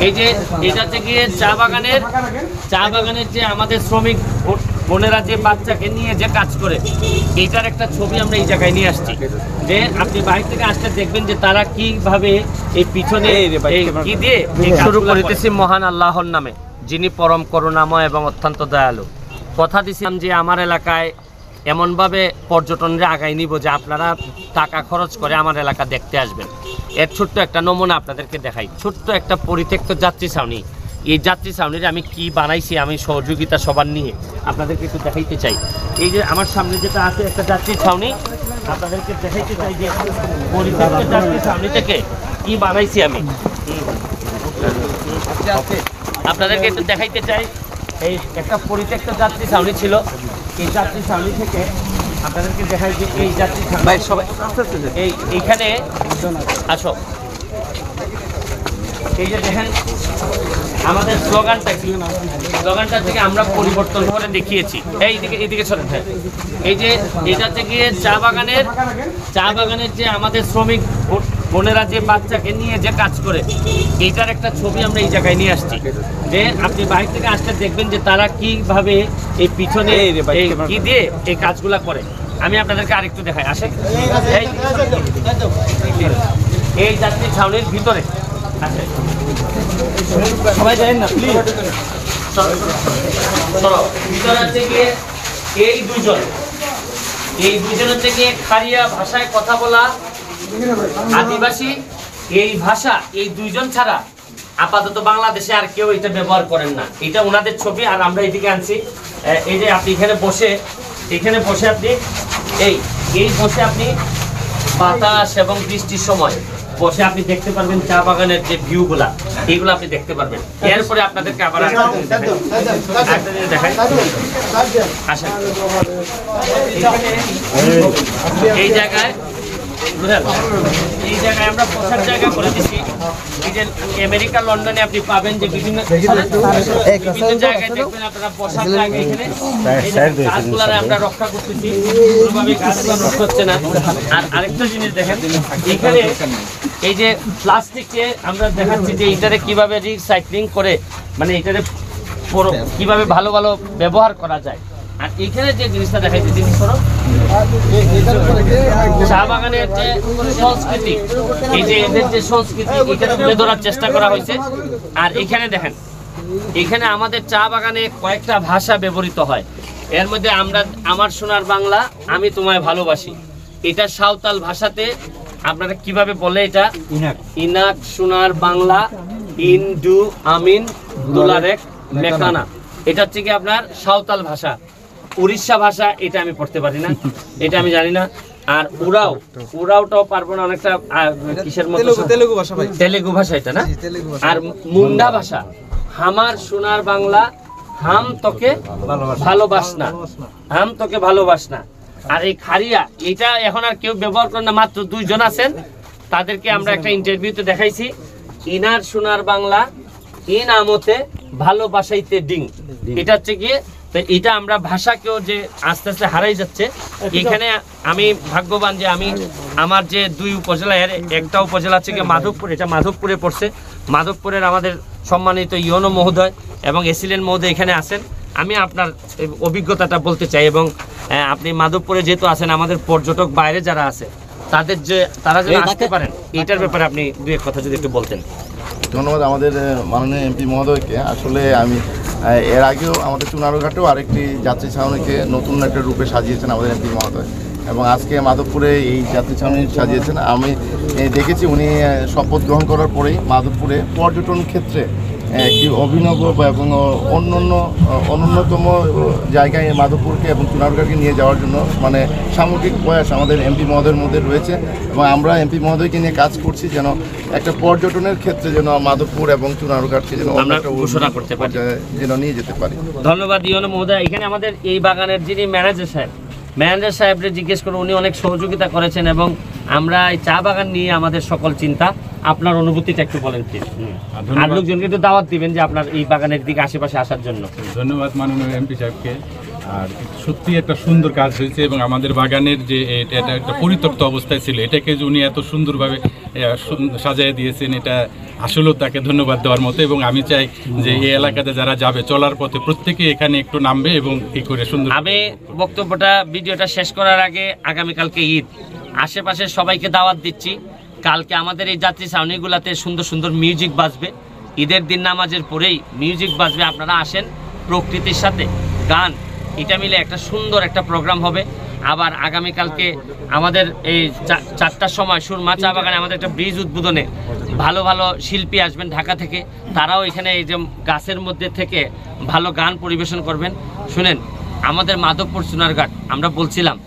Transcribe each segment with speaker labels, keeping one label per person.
Speaker 1: এই যে এটা থেকে চা বাগানের যে আমাদের শ্রমিক বোনেরা যে বাচ্চাকে নিয়ে যে কাজ করে, এইটার একটা ছবি আমরা এই জায়গায় নিয়ে আসছি। যে আপনি বাইরে থেকে আসলে দেখবেন যে তারা কিভাবে এই পিছনে কি দিয়ে শুরু করিতেছি মহান আল্লাহর নামে, যিনি পরম করুণাময় এবং অত্যন্ত দয়ালু। কথা দিছিলাম যে আমার এলাকায় এমনভাবে পর্যটনরা আগায় নিব যে আপনারা টাকা খরচ করে আমার এলাকা দেখতে আসবেন। এর ছোট্ট একটা নমুনা আপনাদেরকে দেখাই। ছোট্ট একটা পরিত্যক্ত যাত্রী ছাউনি, এই যাত্রী ছাউনির আমি কি বানাইছি আমি সহযোগিতা সবার নিয়ে আপনাদেরকে একটু দেখাইতে চাই। এই যে আমার সামনে যেটা আছে একটা যাত্রী ছাউনি, আপনাদেরকে দেখাইতে চাই যে পরিত্যক্ত যাত্রী ছাউনি থেকে কি বানাইছি আমি আপনাদেরকে একটু দেখাইতে চাই। এই একটা পরিত্যক্ত যাত্রী ছাউনি ছিল, এই যাত্রী ছাউনি থেকে আপনাদেরকে দেখাই যে এই যাত্রী এইখানে আসো। এই যে দেখেন আমাদের স্লোগানটা থেকে আমরা পরিবর্তন করে দেখিয়েছি। এইদিকে চলেন। এই যে এটা থেকে চা বাগানের যে আমাদের শ্রমিক বোনেরা যে বাচ্চাকে নিয়ে যে কাজ করে, এইটার একটা ছবি আমরা এই জায়গায় নিয়ে আসছি। যে আপনি বাইরে থেকে আসলে দেখবেন যে তারা কিভাবে এই পিছনে কি দিয়ে এই কাজগুলা করে। আমি আপনাদেরকে আরেকটু দেখাই, আসে এই যাত্রী ছাউনির ভিতরে আছে। সবাই জানেন না প্লিজ ভিতরে আছে গিয়ে এই দুইজন হচ্ছে গিয়ে খারিয়া ভাষায় কথা বলা আদিবাসী। এই ভাষা এই দুইজন ছাড়া আপাতত বাংলাদেশে আর কেউ এটা ব্যবহার করেন না। এটা ওনাদের ছবি আর আমরা এদিকে আনছি। এই যে আপনি এখানে বসে আপনি এই বসে আপনি বাতাস এবং বৃষ্টির সময় বসে আপনি দেখতে পারবেন চা বাগানের যে ভিউগুলা, এইগুলো আপনি দেখতে পারবেন। এরপরে আপনাদেরকে আবার দেখাই। আসেন এই জায়গায় আমরা বসার জায়গা করে দিচ্ছি। এই যে আমেরিকা লন্ডনে আপনি পাবেন যে বিভিন্ন জায়গায় দেখবেন আপনারা বসার জায়গা। এখানে গাছগুলো আমরা রক্ষা করতেছি, কোনোভাবে গাছগুলো নষ্ট হচ্ছে না। আর আরেকটা জিনিস দেখেন, এখানে এই যে প্লাস্টিককে আমরা দেখাচ্ছি যে এটারে কিভাবে রিসাইক্লিং করে, মানে এটারে কিভাবে ভালো ভালো ব্যবহার করা যায়। আর এখানে যে জিনিসটা দেখাইছে, জিনিস হলো চা বাগানের যে সংস্কৃতি, এই যে এদের যে সংস্কৃতি, এটা তুলে ধরার চেষ্টা করা হয়েছে। আর এখানে দেখেন, এখানে আমাদের চা বাগানে কয়েকটা ভাষা ব্যবহৃত হয়। এর মধ্যে আমরা আমার সোনার বাংলা, আমি তোমায় ভালোবাসি, এটা সাঁওতাল ভাষাতে আপনারা কিভাবে বলে, এটা ইনাক সোনার বাংলা ইনডু আমিন দুলারেক মেকানা, এটা হচ্ছে কি আপনার সাঁওতাল ভাষা। উড়িষ্যা ভাষা এটা আমি পড়তে পারি না, এটা আমি জানি না। আর উড়াওটাও পারবো না, অনেকটা কিসের মতো তেলেগু ভাষা এটা না। আর মুন্ডা ভাষা হামার সোনার বাংলা হাম তোকে ভালোবাসনা, হাম তোকে ভালোবাসনা। আর এই খারিয়া এটা এখন আর কেউ ব্যবহার করে না, মাত্র দুইজন আছেন। তাদেরকে আমরা একটা ইন্টারভিউতে দেখাইছি, ইনার সোনার বাংলা ইন আমতে ভালোবাসাইতে ডিং। এটা হচ্ছে গিয়ে, তো এটা আমরা ভাষাকেও যে আস্তে আস্তে হারাই যাচ্ছে। এখানে আমি ভাগ্যবান যে আমি আমার যে দুই উপজেলা, এর একটা উপজেলা হচ্ছে গিয়ে মাধবপুর, এটা মাধবপুরে পড়ছে। মাধবপুরের আমাদের সম্মানিত ইউনো মহোদয় এবং এসিলেন মহোদয় এখানে আছেন। আমি আপনার অভিজ্ঞতাটা বলতে চাই, এবং আপনি মাধবপুরে যেহেতু আছেন, আমাদের পর্যটক বাইরে যারা আছে তাদের যে তারা যেন আসতে পারেন, এইটার ব্যাপারে আপনি দুই এক কথা যদি একটু বলতেন।
Speaker 2: ধন্যবাদ আমাদের মাননীয় এমপি মহোদয়কে। আসলে আমি এর আগেও আমাদের চুনারুঘাটেও আরেকটি যাত্রী ছাউনিকে নতুন একটা রূপে সাজিয়েছেন আমাদের এমপি মহোদয়, এবং আজকে মাধবপুরে এই যাত্রী ছাউনি সাজিয়েছেন। আমি দেখেছি উনি শপথ গ্রহণ করার পরেই মাধবপুরে পর্যটন ক্ষেত্রে একটি অভিনব এবং অন্যতম জায়গায় মাধবপুরকে এবং চুনারুঘাটকে নিয়ে যাওয়ার জন্য মানে সামগ্রিক প্রয়াস আমাদের এমপি মহোদয়ের মধ্যে রয়েছে, এবং আমরা এমপি মহোদয়কে নিয়ে কাজ করছি যেন একটা পর্যটনের ক্ষেত্রে যেন মাধবপুর এবং চুনারুঘাটকে যেন
Speaker 1: ঘোষণা করতে পারি,
Speaker 2: যেন নিয়ে যেতে পারি।
Speaker 1: ধন্যবাদ ইউনো মহোদয়। এখানে আমাদের এই বাগানের যিনি ম্যানেজার সাহেবরে জিজ্ঞেস করে, উনি অনেক সহযোগিতা করেছেন, এবং আমরা এই চা বাগান নিয়ে আমাদের সকল চিন্তা। আপনার অনুভূতিটা একটু বলেন প্লিজ। আর লোকজনকে একটু দাওয়াত দিবেন যে আপনার এই বাগানের দিকে আশেপাশে আসার জন্য।
Speaker 3: ধন্যবাদ মাননীয় এমপি সাহেবকে। আর সত্যি একটা সুন্দর কাজ হয়েছে এবং আমাদের বাগানের যে এটা একটা পরিত্যক্ত অবস্থায় ছিল এটাকে যে উনি এত সুন্দরভাবে সাজিয়ে দিয়েছেন, এটা আসলেও তাকে ধন্যবাদ দেওয়ার মতো। এবং আমি চাই যে এই এলাকাতে যারা যাবে চলার পথে প্রত্যেকে এখানে একটু নামবে এবং এই করে সুন্দর।
Speaker 1: আমি ভিডিওটা শেষ করার আগে আগামীকালকে ঈদ, আশেপাশের সবাইকে দাওয়াত দিচ্ছি। কালকে আমাদের এই যাত্রী ছাউনিগুলোতে সুন্দর সুন্দর মিউজিক বাজবে, ঈদের দিন নামাজের পরেই মিউজিক বাজবে। আপনারা আসেন, প্রকৃতির সাথে গান এটা মিলে একটা সুন্দর একটা প্রোগ্রাম হবে। আবার আগামীকালকে আমাদের এই 4টার সময় সুরমা চা বাগানে আমাদের একটা ব্রিজ উদ্বোধনে ভালো ভালো শিল্পী আসবেন ঢাকা থেকে, তারাও এখানে এই যে গাছের মধ্যে থেকে ভালো গান পরিবেশন করবেন। শুনেন, আমাদের মাধবপুর চুনারঘাট, আমরা বলছিলাম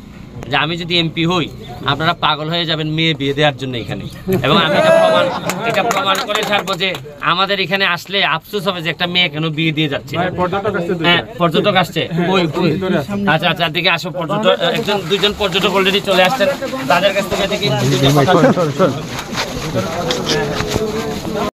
Speaker 1: যে আমি যদি এমপি হই আপনারা পাগল হয়ে যাবেন মেয়ে বিয়ে দেওয়ার জন্য এখানে। এবং আমি এটা প্রমাণ করে ছাড়বো যে আমাদের এখানে আসলে আফসোস হবে যে একটা মেয়ে কেন বিয়ে দিয়ে যাচ্ছে। হ্যাঁ, পর্যটক আসছে। আচ্ছা আচ্ছা, দিকে আসো পর্যটক, দুইজন পর্যটক অলরেডি চলে আসছেন, তাদের কাছ থেকে দেখি।